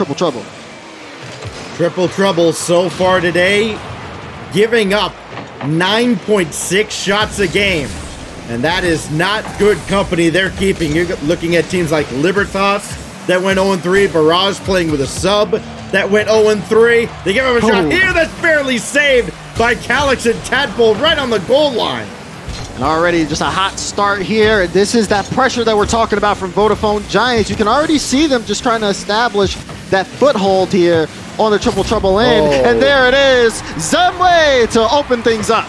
Triple Trouble. Triple Trouble so far today, giving up 9.6 shots a game. And that is not good company they're keeping. You're looking at teams like Libertas that went 0-3, Barrage playing with a sub that went 0-3. They give him a shot here that's barely saved by Calyx and Tadpole right on the goal line. And already just a hot start here. This is that pressure that we're talking about from Vodafone Giants. You can already see them just trying to establish that foothold here on the Triple Trouble end. And there it is, Zemwe to open things up.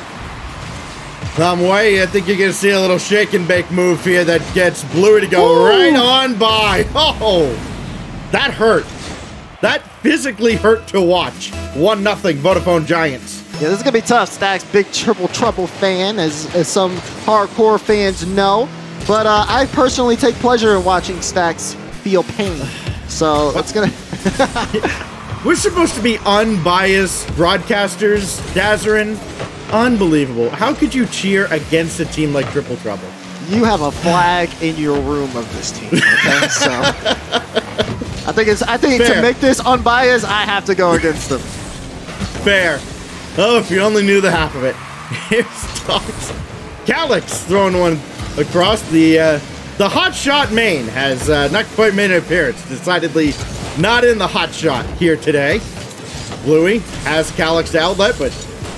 Zemwe, I think you're going to see a little shake and bake move here that gets Bluey to go right on by. Oh, that hurt. That physically hurt to watch. 1-0 Vodafone Giants. Yeah, this is going to be tough. Stack's big Triple Trouble fan, as some hardcore fans know. But I personally take pleasure in watching Stax feel pain. So that's going to... We're supposed to be unbiased broadcasters, Dazarin. Unbelievable. How could you cheer against a team like Triple Trouble? You have a flag in your room of this team, okay? So I think to make this unbiased, I have to go against them. Fair. Oh, if you only knew the half of it. Here's Tox. Calyx throwing one across. The hot shot main has not quite made an appearance. Decidedly not in the hot shot here today. Bluey has Calyx to outlet, but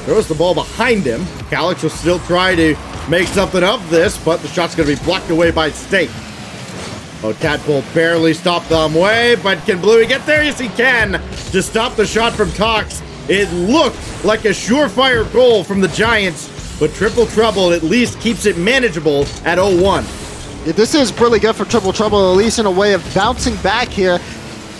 throws the ball behind him. Calyx will still try to make something of this, but the shot's going to be blocked away by State. Oh, Tadpole barely stopped Zemwe, but can Bluey get there? Yes, he can, to stop the shot from Tox. It looked like a surefire goal from the Giants, but Triple Trouble at least keeps it manageable at 0-1. Yeah, this is really good for Triple Trouble, at least in a way of bouncing back here.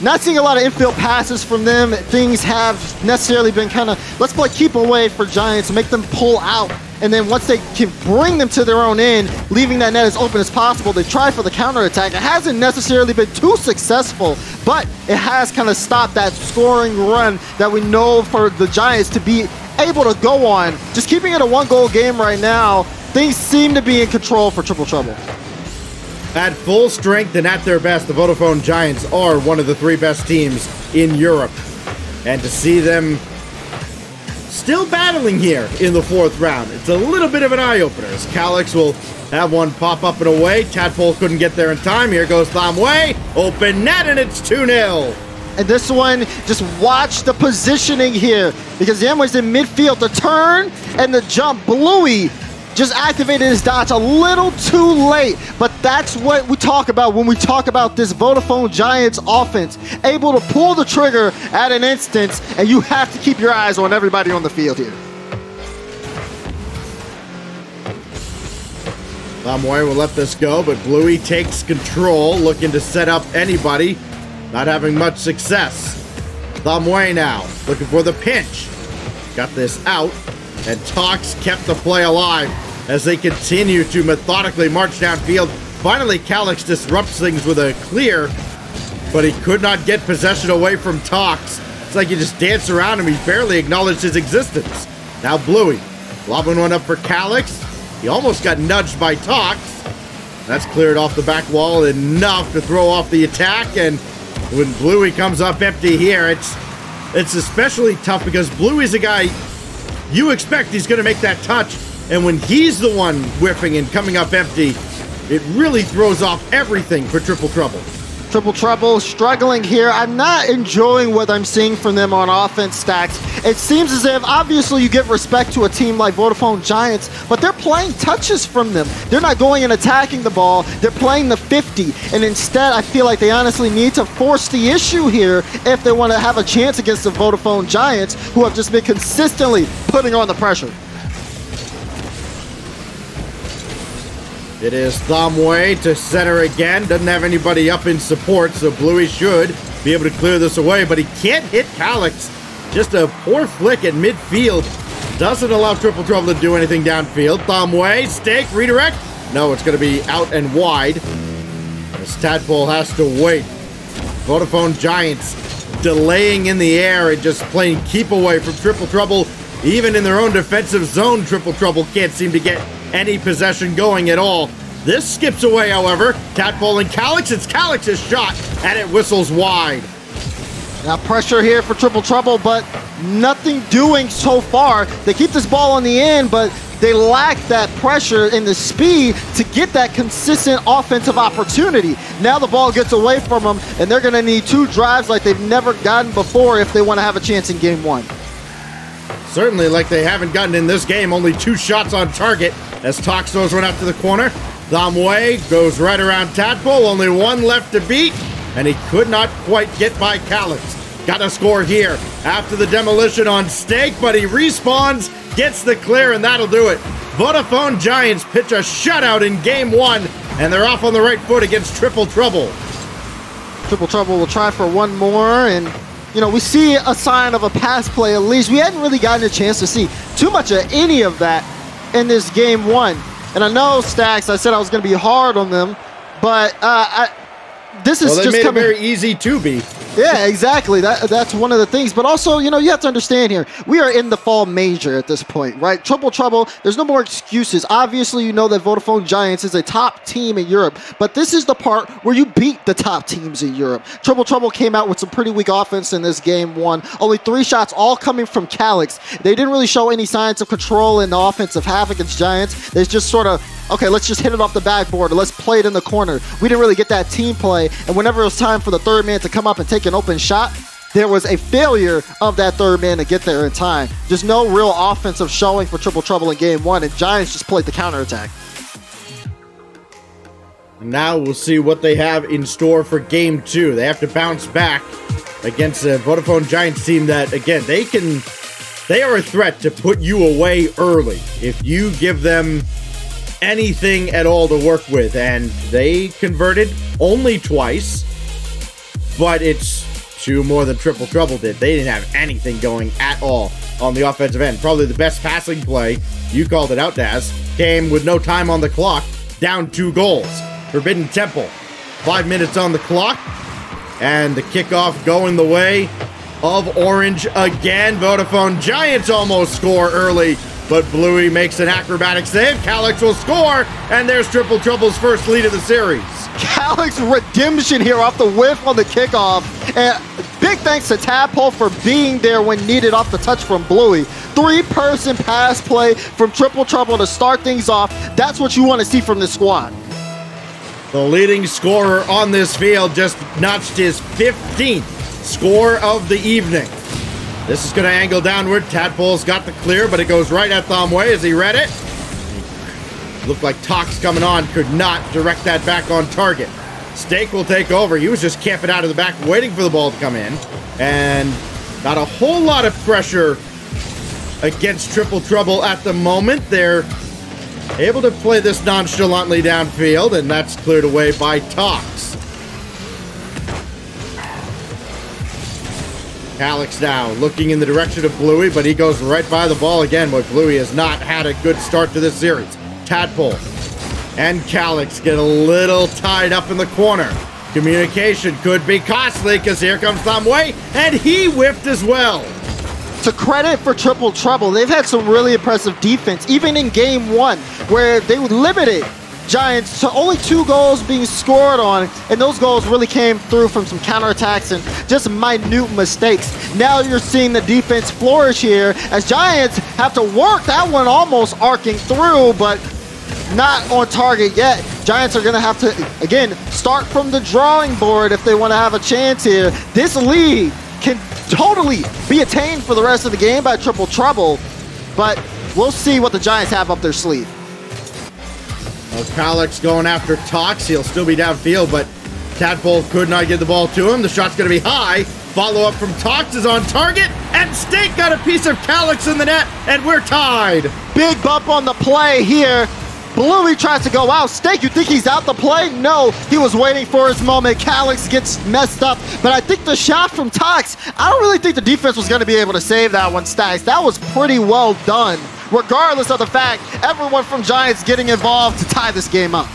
Not seeing a lot of infield passes from them. Things have necessarily been kind of, let's play keep away for Giants, make them pull out. And then once they can bring them to their own end, leaving that net as open as possible, they try for the counterattack. It hasn't necessarily been too successful, but it has kind of stopped that scoring run that we know for the Giants to be able to go on. Just keeping it a one-goal game right now, things seem to be in control for Triple Trouble. At full strength and at their best, the Vodafone Giants are one of the 3 best teams in Europe. And to see them still battling here in the 4th round, it's a little bit of an eye-opener, as Calyx will have one pop up and away. Tadpole couldn't get there in time. Here goes Zemwe. Open net, and it's 2-0. And this one, just watch the positioning here, because Zemwe's in midfield. The turn and the jump. Bluey just activated his dodge a little too late, but that's what we talk about when we talk about this Vodafone Giants offense. Able to pull the trigger at an instance, and you have to keep your eyes on everybody on the field here. Zemwe will let this go, but Bluey takes control, looking to set up anybody. Not having much success. Zemwe now, looking for the pinch. Got this out, and Tox kept the play alive as they continue to methodically march downfield. Finally, Calyx disrupts things with a clear, but he could not get possession away from Tox. It's like you just dance around him. He barely acknowledged his existence. Now Bluey, lobbing one up for Calyx. He almost got nudged by Tox. That's cleared off the back wall enough to throw off the attack, and when Bluey comes up empty here, it's especially tough because Bluey's a guy you expect he's going to make that touch, and when he's the one whiffing and coming up empty, it really throws off everything for Triple Trouble. Triple Trouble struggling here. I'm not enjoying what I'm seeing from them on offense, Stacks. It seems as if, obviously, you give respect to a team like Vodafone Giants, but they're playing touches from them. They're not going and attacking the ball. They're playing the 50, and instead, I feel like they honestly need to force the issue here if they want to have a chance against the Vodafone Giants, who have just been consistently putting on the pressure. It is Zemwe to center again. Doesn't have anybody up in support, so Bluey should be able to clear this away, but he can't hit Calyx. Just a poor flick at midfield. Doesn't allow Triple Trouble to do anything downfield. Zemwe, stake, redirect. No, it's going to be out and wide. As Tadpole has to wait. Vodafone Giants delaying in the air and just playing keep away from Triple Trouble. Even in their own defensive zone, Triple Trouble can't seem to get any possession going at all. This skips away, however. Tadpole and Calyx. It's Calyx's shot, and it whistles wide. Now pressure here for Triple Trouble, but nothing doing so far. They keep this ball on the end, but they lack that pressure and the speed to get that consistent offensive opportunity. Now the ball gets away from them, and they're going to need 2 drives like they've never gotten before if they want to have a chance in game 1. Certainly like they haven't gotten in this game. Only 2 shots on target as Tox throws one out to the corner. Thamway goes right around Tadpole. Only 1 left to beat, and he could not quite get by Calyx. Got a score here after the demolition on Stake, but he respawns, gets the clear, and that'll do it. Vodafone Giants pitch a shutout in game 1, and they're off on the right foot against Triple Trouble. Triple Trouble will try for one more, and you know, we see a sign of a pass play at least. We hadn't really gotten a chance to see too much of any of that in this game 1. And I know, Stacks, I said I was going to be hard on them, but this is just made it very easy to be. Yeah, exactly. That's one of the things. But also, you know, you have to understand here, we are in the fall major at this point, right? Triple Trouble, there's no more excuses. Obviously, you know that Vodafone Giants is a top team in Europe, but this is the part where you beat the top teams in Europe. Triple Trouble came out with some pretty weak offense in this game 1. Only 3 shots, all coming from Calyx. They didn't really show any signs of control in the offensive half against Giants. They just sort of, okay, let's just hit it off the backboard, or let's play it in the corner. We didn't really get that team play, and whenever it was time for the third man to come up and take an open shot, there was a failure of that third man to get there in time. Just no real offensive showing for Triple Trouble in game 1, and Giants just played the counterattack. Now we'll see what they have in store for game 2. They have to bounce back against a Vodafone Giants team that, again, they are a threat to put you away early if you give them anything at all to work with, and they converted only twice, but it's 2 more than Triple Trouble did. They didn't have anything going at all on the offensive end. Probably the best passing play, you called it out, Daz, came with no time on the clock, down 2 goals. Forbidden Temple, 5 minutes on the clock, and the kickoff going the way of Orange again. Vodafone Giants almost score early, but Bluey makes an acrobatic save. Calyx will score, and there's Triple Trouble's first lead of the series. Calyx redemption here off the whiff on the kickoff. And big thanks to Tadpole for being there when needed off the touch from Bluey. 3-person pass play from Triple Trouble to start things off. That's what you want to see from this squad. The leading scorer on this field just notched his 15th score of the evening. This is going to angle downward. Tadpole's got the clear, but it goes right at Thamway as he read it. Looked like Tox coming on, could not direct that back on target. Stake will take over. He was just camping out of the back, waiting for the ball to come in. And not a whole lot of pressure against Triple Trouble at the moment. They're able to play this nonchalantly downfield, and that's cleared away by Tox. Calyx now looking in the direction of Bluey, but he goes right by the ball again, but Bluey has not had a good start to this series. Tadpole and Calyx get a little tied up in the corner. Communication could be costly because here comes Thamway, and he whiffed as well. To credit for Triple Trouble, they've had some really impressive defense, even in game 1, where they limited Giants to only 2 goals being scored on, and those goals really came through from some counterattacks and just minute mistakes. Now you're seeing the defense flourish here as Giants have to work that one almost arcing through, but not on target yet. Giants are going to have to, again, start from the drawing board if they want to have a chance here. This lead can totally be attained for the rest of the game by Triple Trouble, but we'll see what the Giants have up their sleeve. Well, Calyx going after Tox. He'll still be downfield, but Tadpole could not get the ball to him. The shot's going to be high. Follow-up from Tox is on target, and Stake got a piece of Calyx in the net, and we're tied. Big bump on the play here. Bluey tries to go out. Stake, you think he's out the play? No, he was waiting for his moment. Calyx gets messed up, but I think the shot from Tox, I don't really think the defense was going to be able to save that one, Stacks. That was pretty well done, regardless of the fact everyone from Giants getting involved to tie this game up.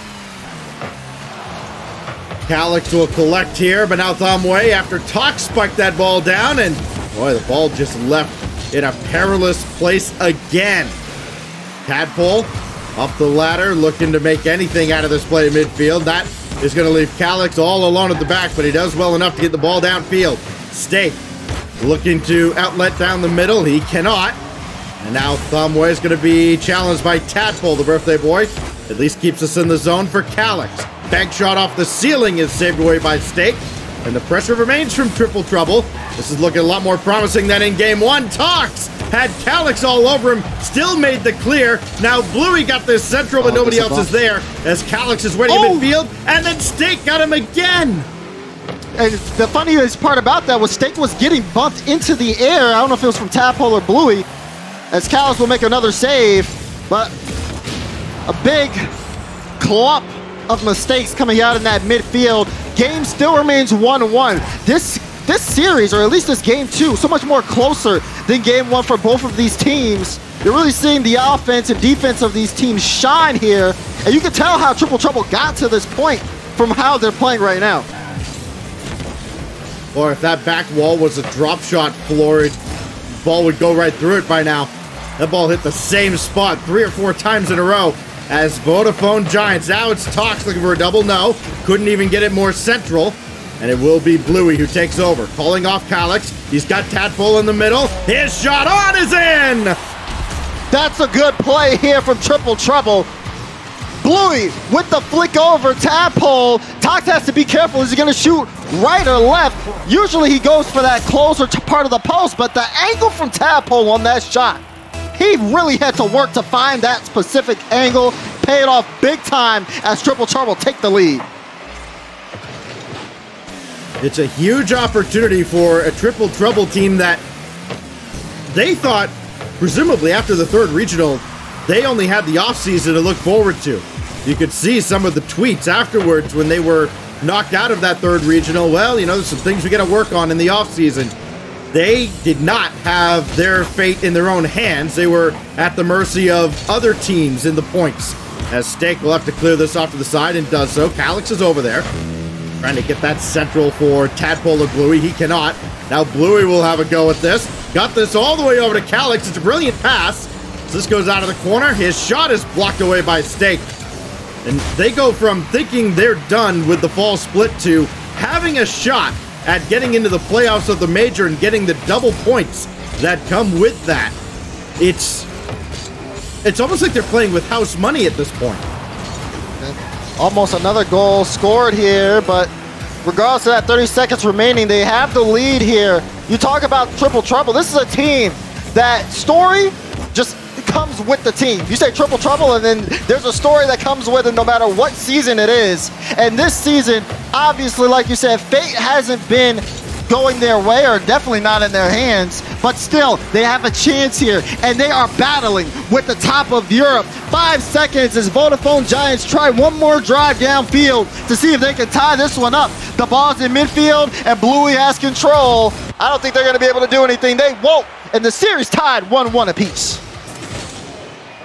Calyx will collect here, but now Thamway after Tox spiked that ball down, and boy, the ball just left in a perilous place again. Tadpole up the ladder, looking to make anything out of this play in midfield. That is going to leave Calyx all alone at the back, but he does well enough to get the ball downfield. Steak looking to outlet down the middle. He cannot. And now Thumbway is going to be challenged by Tadpole, the birthday boy. At least keeps us in the zone for Calyx. Bank shot off the ceiling is saved away by Steak. And the pressure remains from Triple Trouble. This is looking a lot more promising than in game one. Tox had Calyx all over him, still made the clear. Now Bluey got this central, but nobody else is there as Calyx is waiting midfield, and then Steak got him again. And the funniest part about that was Steak was getting bumped into the air. I don't know if it was from Tadpole or Bluey, as Calyx will make another save, but a big clump of mistakes coming out in that midfield. Game still remains 1-1. This series, or at least this game two, so much more closer than game one for both of these teams. You're really seeing the offense and defense of these teams shine here, and you can tell how Triple Trouble got to this point from how they're playing right now. Or if that back wall was a drop shot floor, ball would go right through it by now. That ball hit the same spot 3 or 4 times in a row as Vodafone Giants. Now it's Tox looking for a double. No, couldn't even get it more central. And it will be Bluey who takes over. Calling off Calyx. He's got Tadpole in the middle. His shot on is in! That's a good play here from Triple Trouble. Bluey with the flick over Tadpole. Tox has to be careful. Is he going to shoot right or left? Usually he goes for that closer part of the post, but the angle from Tadpole on that shot, he really had to work to find that specific angle. Paid off big time as Triple Trouble take the lead. It's a huge opportunity for a Triple Trouble team that they thought, presumably after the third regional, they only had the offseason to look forward to. You could see some of the tweets afterwards when they were knocked out of that third regional. Well, you know, there's some things we got to work on in the offseason. They did not have their fate in their own hands. They were at the mercy of other teams in the points. As Steak will have to clear this off to the side and does so. Calyx is over there, trying to get that central for Tadpole or Bluey. He cannot. Now Bluey will have a go at this. Got this all the way over to Calyx. It's a brilliant pass. As this goes out of the corner, his shot is blocked away by Steak. And they go from thinking they're done with the fall split to having a shot at getting into the playoffs of the major and getting the double points that come with that. It's almost like they're playing with house money at this point. Almost another goal scored here, but regardless of that 30 seconds remaining, they have the lead here. You talk about Triple Trouble. This is a team that story just comes with the team. You say Triple Trouble, and then there's a story that comes with it no matter what season it is. And this season, obviously, like you said, fate hasn't been going their way, or definitely not in their hands, but still, they have a chance here, and they are battling with the top of Europe. 5 seconds as Vodafone Giants try one more drive downfield to see if they can tie this one up. The ball's in midfield, and Bluey has control. I don't think they're going to be able to do anything. They won't, and the series tied 1-1 apiece.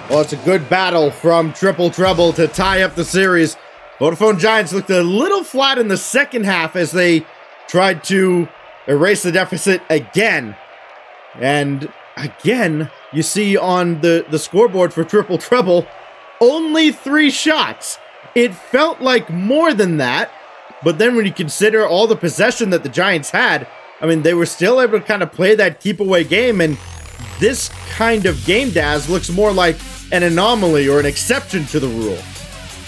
Well, it's a good battle from Triple Trouble to tie up the series. Vodafone Giants looked a little flat in the second half as they tried to erase the deficit again. And again, you see on the scoreboard for Triple Trouble, only 3 shots. It felt like more than that, but then when you consider all the possession that the Giants had, I mean, they were still able to kind of play that keep-away game, and this kind of game, Daz, looks more like an anomaly or an exception to the rule.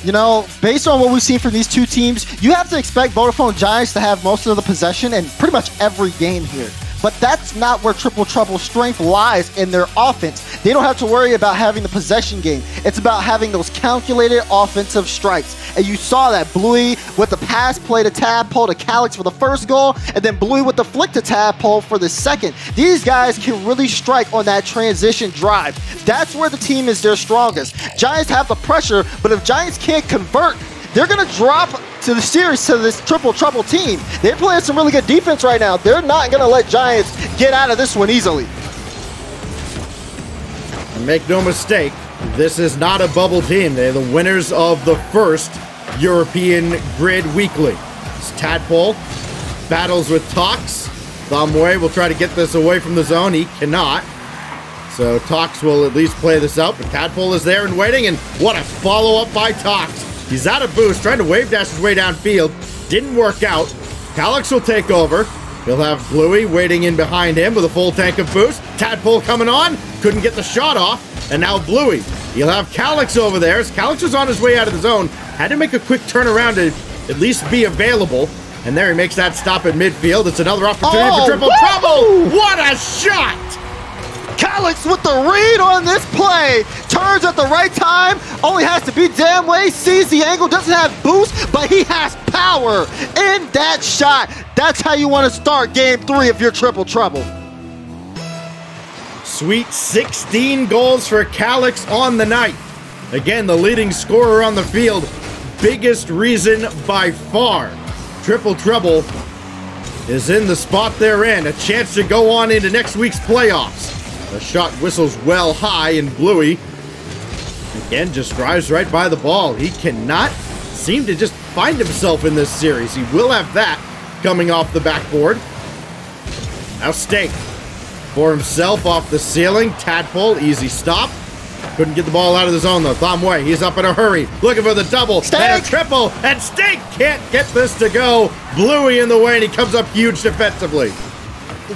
You know, based on what we've seen from these two teams, you have to expect Vodafone Giants to have most of the possession in pretty much every game here. But that's not where Triple Trouble's strength lies in their offense. They don't have to worry about having the possession game. It's about having those calculated offensive strikes. And you saw that Bluey with the pass play to Tadpole to Calyx for the first goal, and then Bluey with the flick to Tadpole for the second. These guys can really strike on that transition drive. That's where the team is their strongest. Giants have the pressure, but if Giants can't convert, they're going to drop to the series to this Triple Trouble team. They're playing some really good defense right now. They're not going to let Giants get out of this one easily. And make no mistake, this is not a bubble team. They're the winners of the first European Grid Weekly. It's Tadpole battles with Tox. Thumbway will try to get this away from the zone. He cannot. So Tox will at least play this out, but Tadpole is there and waiting, and what a follow-up by Tox. He's out of boost, trying to wave dash his way downfield. Didn't work out. Calyx will take over. He'll have Bluey waiting in behind him with a full tank of boost. Tadpole coming on, couldn't get the shot off, and now Bluey. He'll have Calyx over there. As Calyx was on his way out of the zone, had to make a quick turnaround to at least be available. And there he makes that stop at midfield. It's another opportunity for triple trouble. What a shot! Calyx with the read on this play. Turns at the right time. Only has to be damn way. Sees the angle. Doesn't have boost, but he has power in that shot. That's how you want to start game 3 if you're triple trouble. Sweet 16 goals for Calyx on the night. Again, the leading scorer on the field. Biggest reason by far. Triple trouble is in the spot they're in. A chance to go on into next week's playoffs. The shot whistles well high, and Bluey, again, just drives right by the ball. He cannot seem to just find himself in this series. He will have that coming off the backboard. Now Stake for himself off the ceiling. Tadpole, easy stop. Couldn't get the ball out of the zone, though. Thomway, he's up in a hurry. Looking for the double and a triple, and Stake can't get this to go. Bluey in the way, and he comes up huge defensively.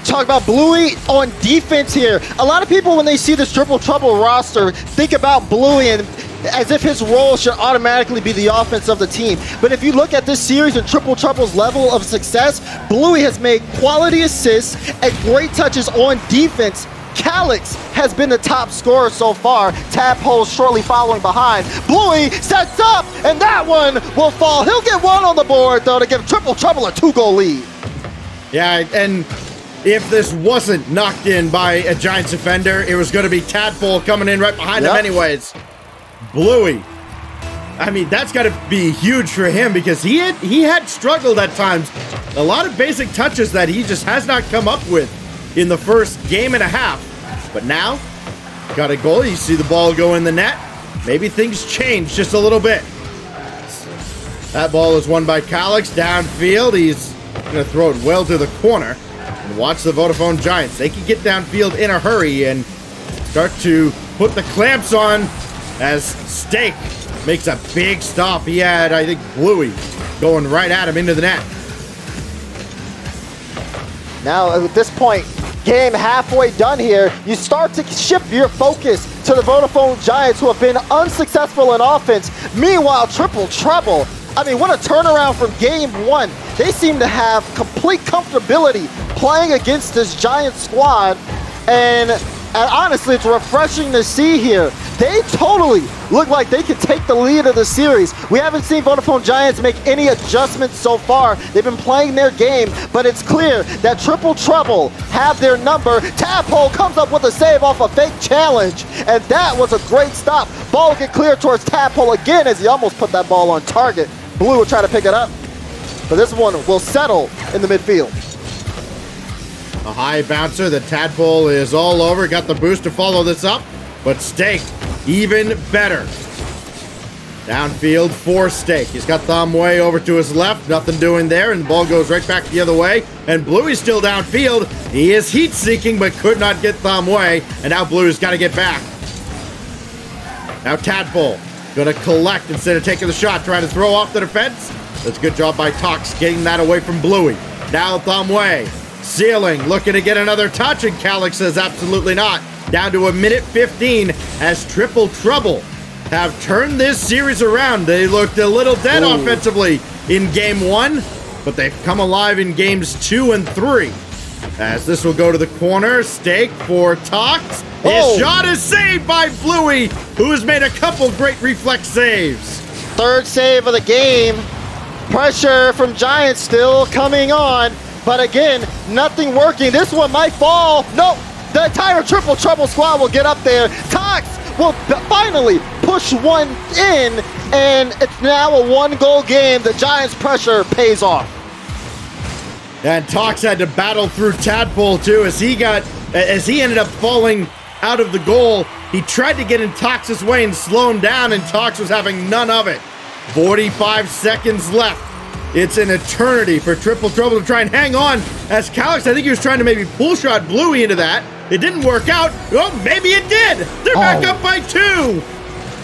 Talk about Bluey on defense here. A lot of people, when they see this triple trouble roster, think about Bluey and as if his role should automatically be the offense of the team. But if you look at this series and triple trouble's level of success, Bluey has made quality assists and great touches on defense. Calyx has been the top scorer so far. Tadpole shortly following behind. Bluey sets up, and that one will fall. He'll get one on the board, though, to give triple trouble a 2-goal lead. Yeah, and if this wasn't knocked in by a Giants defender, it was going to be Tadpole coming in right behind him anyways. Bluey, I mean, that's got to be huge for him because he had struggled at times. A lot of basic touches that he just has not come up with in the first game and a half. But now, got a goal. You see the ball go in the net. Maybe things change just a little bit. That ball is won by Calyx downfield. He's going to throw it well to the corner. And watch the Vodafone Giants. They can get downfield in a hurry and start to put the clamps on as Stake makes a big stop. He had, I think, Bluey going right at him into the net. Now, at this point, game halfway done here, you start to shift your focus to the Vodafone Giants, who have been unsuccessful in offense. Meanwhile, triple trouble. I mean, what a turnaround from game 1. They seem to have complete comfortability playing against this Giant squad, and honestly, it's refreshing to see here. They totally look like they could take the lead of the series. We haven't seen Vodafone Giants make any adjustments so far. They've been playing their game, but it's clear that triple trouble have their number. Tadpole comes up with a save off a fake challenge, and that was a great stop. Ball will get clear towards Tadpole again as he almost put that ball on target. Blue will try to pick it up, but this one will settle in the midfield. A high bouncer. The Tadpole is all over. Got the boost to follow this up, but Stake even better. Downfield for Stake. He's got Thomway over to his left. Nothing doing there, and the ball goes right back the other way. And Bluey's still downfield. He is heat-seeking, but could not get Thomway. And now Bluey's got to get back. Now Tadpole gonna collect instead of taking the shot, trying to throw off the defense. That's a good job by Tox getting that away from Bluey. Now Thomway. Ceiling, looking to get another touch, and Calyx says absolutely not. Down to a minute 15 as triple trouble have turned this series around. They looked a little dead offensively in game 1, but they've come alive in games 2 and 3. As this will go to the corner, Stake for Tox. His shot is saved by Bluey, who has made a couple great reflex saves. Third save of the game. Pressure from Giants still coming on. But again, nothing working. This one might fall. No, the entire triple trouble squad will get up there. Tox will finally push one in, and it's now a 1-goal game. The Giants' pressure pays off. And Tox had to battle through Tadpole too, as he ended up falling out of the goal. He tried to get in Tox's way and slow him down, and Tox was having none of it. 45 seconds left. It's an eternity for triple trouble to try and hang on, as Calyx, I think he was trying to maybe pull shot Bluey into that. It didn't work out. Oh, maybe it did. They're back up by 2.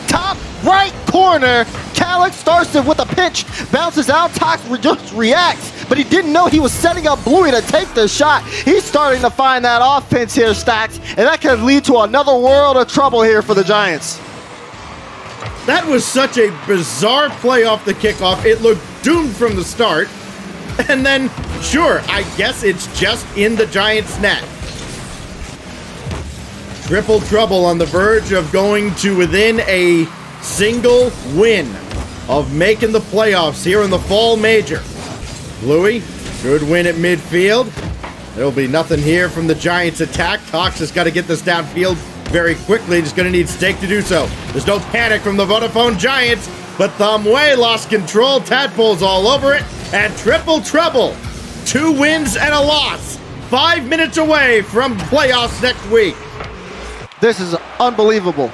Top right corner. Calyx starts it with a pitch, bounces out. Tox just reacts, but he didn't know he was setting up Bluey to take the shot. He's starting to find that offense here, Stacks, and that could lead to another world of trouble here for the Giants. That was such a bizarre play off the kickoff. It looked doomed from the start. And then, sure, I guess it's just in the Giants' net. Triple trouble on the verge of going to within a single win of making the playoffs here in the fall major. Bluey, good win at midfield. There'll be nothing here from the Giants' attack. Tox has got to get this downfield very quickly. He's going to need Steak to do so. There's no panic from the Vodafone Giants, but Thumbway lost control. Tadpole's all over it. And triple trouble. 2 wins and a loss. 5 minutes away from playoffs next week. This is unbelievable.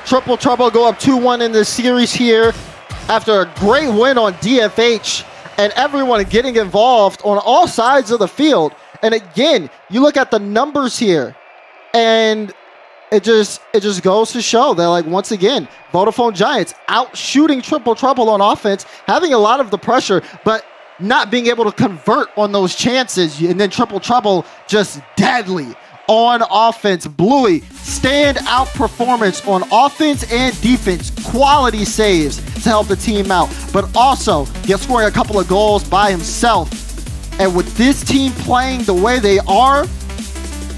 Triple trouble go up 2-1 in this series here after a great win on DFH and everyone getting involved on all sides of the field. And again, you look at the numbers here and it just goes to show that, like, once again, Vodafone Giants out shooting triple trouble on offense, having a lot of the pressure, but not being able to convert on those chances. And then triple trouble just deadly on offense. Bluey, stand-out performance on offense and defense. Quality saves to help the team out, but also scoring a couple of goals by himself. And with this team playing the way they are,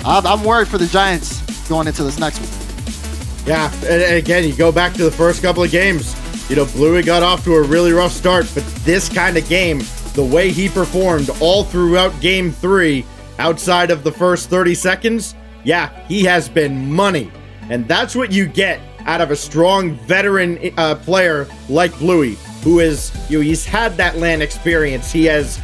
I'm worried for the Giants going into this next one. Yeah, and again, you go back to the first couple of games. You know, Bluey got off to a really rough start, but this kind of game, the way he performed all throughout Game 3, outside of the first 30 seconds, yeah, he has been money. And that's what you get out of a strong veteran player like Bluey, who is, he's had that LAN experience. He has,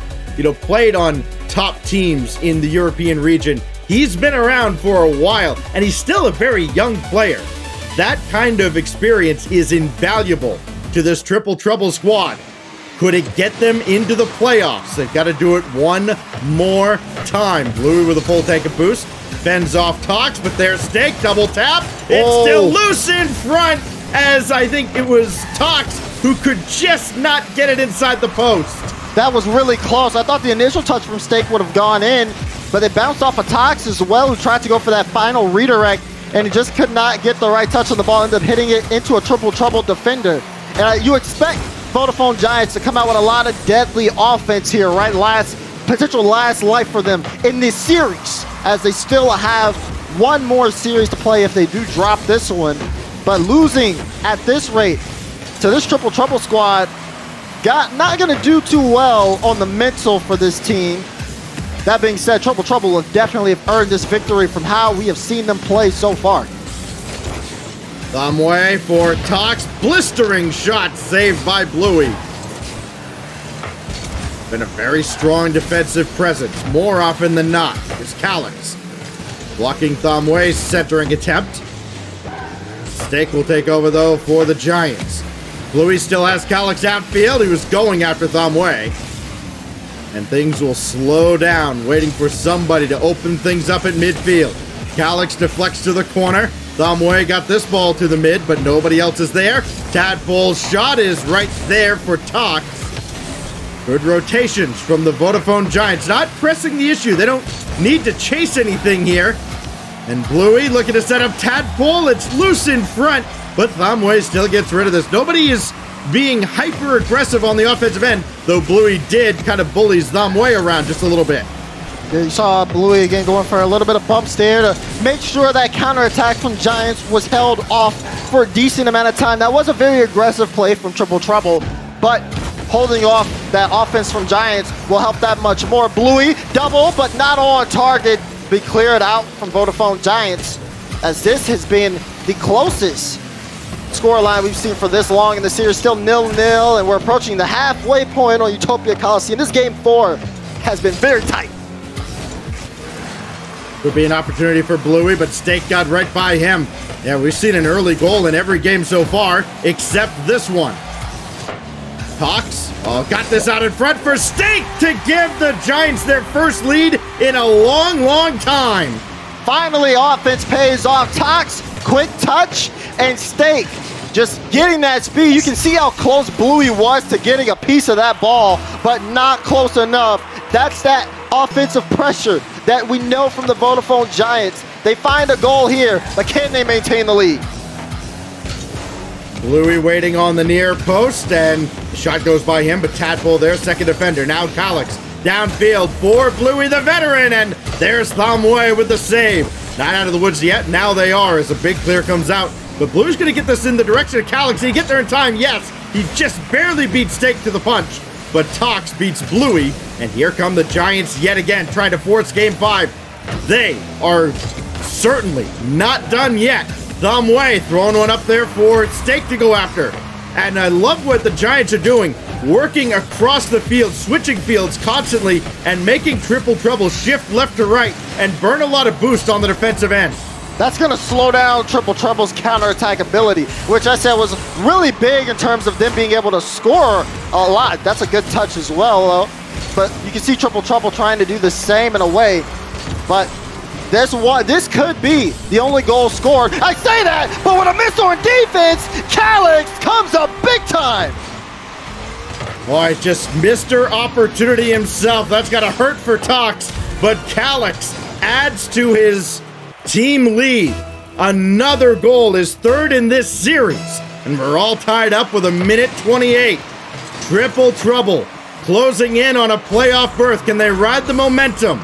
played on top teams in the European region. He's been around for a while, and he's still a very young player. That kind of experience is invaluable to this triple trouble squad. Could it get them into the playoffs? They've got to do it one more time. Bluey with a full tank of boost. Fends off Tox, but there's Steak. Double tap. It's still loose in front, as I think it was Tox who could just not get it inside the post. That was really close. I thought the initial touch from Steak would have gone in, but it bounced off of Tox as well, who tried to go for that final redirect, and he just could not get the right touch on the ball, ended up hitting it into a triple trouble defender. And you expect Vodafone Giants to come out with a lot of deadly offense here, right? Potential last life for them in this series, as they still have one more series to play if they do drop this one. But losing at this rate to this triple trouble squad, not going to do too well on the mental for this team. That being said, triple trouble will definitely have earned this victory from how we have seen them play so far. Thumbway for Tox. Blistering shot saved by Bluey. Been a very strong defensive presence. More often than not is Calix. Blocking Thumbway's centering attempt. Steak will take over, though, for the Giants. Bluey still has Calix outfield. He was going after Thumbway. And things will slow down, waiting for somebody to open things up at midfield. Calix deflects to the corner. Thumbway got this ball to the mid, but nobody else is there. Tadpole's shot is right there for Tox. Good rotations from the Vodafone Giants. Not pressing the issue. They don't need to chase anything here. And Bluey looking to set up Tadpole. It's loose in front, but Thumbway still gets rid of this. Nobody is being hyper-aggressive on the offensive end, though Bluey did kind of bullies Thumbway around just a little bit. Yeah, you saw Bluey again going for a little bit of bumps there to make sure that counterattack from Giants was held off for a decent amount of time. That was a very aggressive play from Triple Trouble, but holding off that offense from Giants will help that much more. Bluey, double, but not on target. Be cleared out from Vodafone Giants, as this has been the closest scoreline we've seen for this long in the series. Still 0-0, and we're approaching the halfway point on Utopia Coliseum. This game 4 has been very tight. Could be an opportunity for Bluey, but Steak got right by him. Yeah, we've seen an early goal in every game so far, except this one. Tox, got this out in front for Steak to give the Giants their first lead in a long, long time. Finally, offense pays off. Tox, quick touch, and Steak just getting that speed. You can see how close Bluey was to getting a piece of that ball, but not close enough. That's that offensive pressure that we know from the Vodafone Giants. They find a goal here, but can they maintain the lead? Bluey waiting on the near post, and the shot goes by him, but Tadpole there, second defender. Now Calix downfield for Bluey, the veteran, and there's Thamwe with the save. Not out of the woods yet. Now they are as a big clear comes out. But Bluey's going to get this in the direction of Calix. Did he get there in time? Yes. He just barely beat Stake to the punch. But Tox beats Bluey. And here come the Giants yet again, trying to force Game 5. They are certainly not done yet. Thamwe throwing one up there for Stake to go after. And I love what the Giants are doing. Working across the field, switching fields constantly, and making Triple Trouble shift left to right and burn a lot of boost on the defensive end. That's going to slow down Triple Trouble's counterattack ability, which I said was really big in terms of them being able to score a lot. That's a good touch as well, though. But you can see Triple Trouble trying to do the same in a way. But this could be the only goal scored. I say that, but with a miss on defense, Calix comes up big time. Boy, just Mr. Opportunity himself. That's got to hurt for Tox. But Calix adds to his team lead. Another goal, is third in this series. And we're all tied up with 1:28. Triple Trouble closing in on a playoff berth. Can they ride the momentum?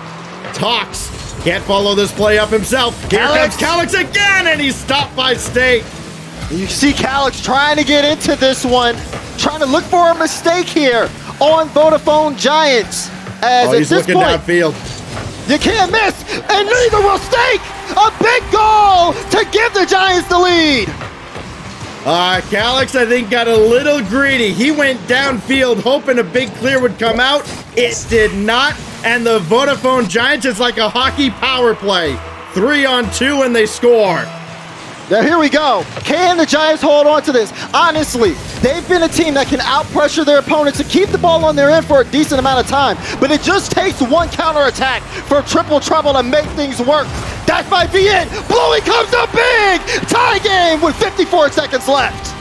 Tox can't follow this play up himself. Here comes Calix again, and he's stopped by State. You see Calix trying to get into this one, trying to look for a mistake here on Vodafone Giants. As he's at this looking point, downfield. You can't miss, and neither will Stake. A big goal to give the Giants the lead. Calix, I think, got a little greedy. He went downfield hoping a big clear would come out. It did not, and the Vodafone Giants is like a hockey power play. 3-on-2, and they score. Now here we go. Can the Giants hold on to this? Honestly, they've been a team that can out-pressure their opponents and keep the ball on their end for a decent amount of time. But it just takes one counterattack for Triple Trouble to make things work. That might be it. Bluey comes up big. Tie game with 54 seconds left.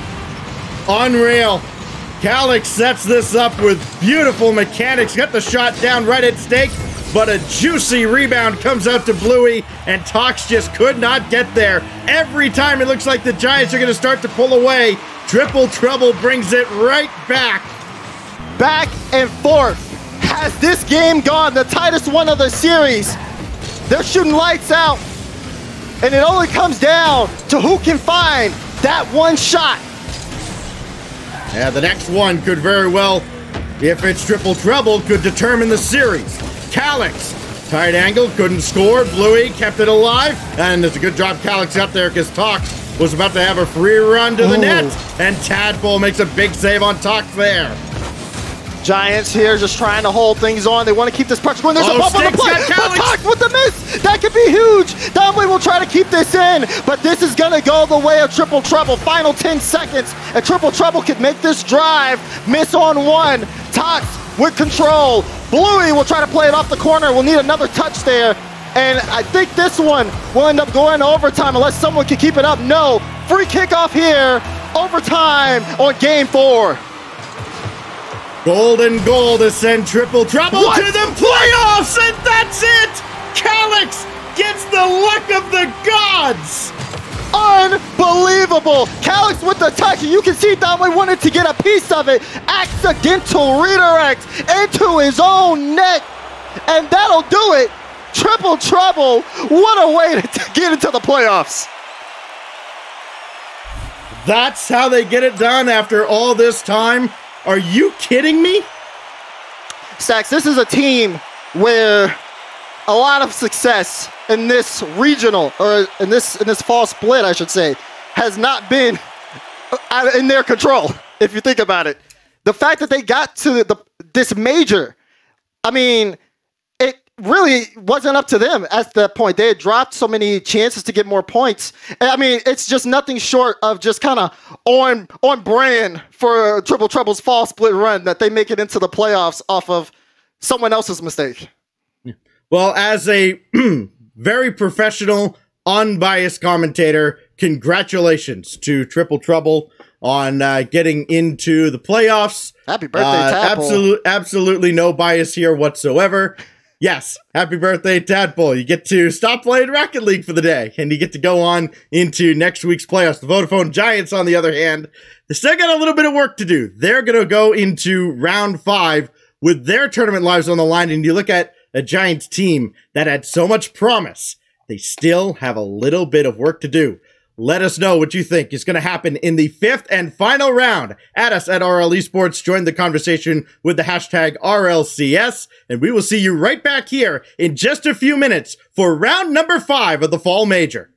Unreal. Calix sets this up with beautiful mechanics. Got the shot down right at Stake. But a juicy rebound comes out to Bluey, and Tox just could not get there. Every time it looks like the Giants are going to start to pull away, Triple Trouble brings it right back. Back and forth. Has this game gone? The tightest one of the series. They're shooting lights out, and it only comes down to who can find that one shot. Yeah, the next one could very well, if it's Triple Trouble, could determine the series. Calix, tight angle, couldn't score. Bluey kept it alive, and it's a good job Calix got there because Tox was about to have a free run to the net, and Tadpole makes a big save on Tox there. Giants here just trying to hold things on. They want to keep this pressure going. There's a bump on the play. But Tox with the miss. That could be huge. Thamwe will try to keep this in, but this is going to go the way of Triple Trouble. Final 10 seconds, and Triple Trouble could make this drive. Miss on one. Tox with control. Bluey will try to play it off the corner. We'll need another touch there. And I think this one will end up going to overtime unless someone can keep it up. No. Free kickoff here. Overtime on Game 4. Golden goal to send Triple Trouble to the playoffs, and that's it! Calix gets the luck of the gods! Unbelievable! Calix with the touch, and you can see Thamwe wanted to get a piece of it. Accidental redirect into his own net, and that'll do it. Triple Trouble, what a way to get into the playoffs. That's how they get it done after all this time? Are you kidding me? Stacks, this is a team where a lot of success in this regional, or in this fall split, I should say, has not been in their control, if you think about it. The fact that they got to this major, I mean, it really wasn't up to them at that point. They had dropped so many chances to get more points. I mean, it's just nothing short of just kind of on brand for Triple Trouble's fall split run that they make it into the playoffs off of someone else's mistake. Well, as a very professional, unbiased commentator, congratulations to Triple Trouble on getting into the playoffs. Happy birthday, Tadpole. Absolutely no bias here whatsoever. Yes, happy birthday, Tadpole. You get to stop playing Rocket League for the day, and you get to go on into next week's playoffs. The Vodafone Giants, on the other hand, they still got a little bit of work to do. They're going to go into round 5 with their tournament lives on the line, and you look at a Giants team that had so much promise. They still have a little bit of work to do. Let us know what you think is going to happen in the 5th and final round. At us at RL Esports. Join the conversation with the hashtag RLCS. And we will see you right back here in just a few minutes for round number 5 of the Fall Major.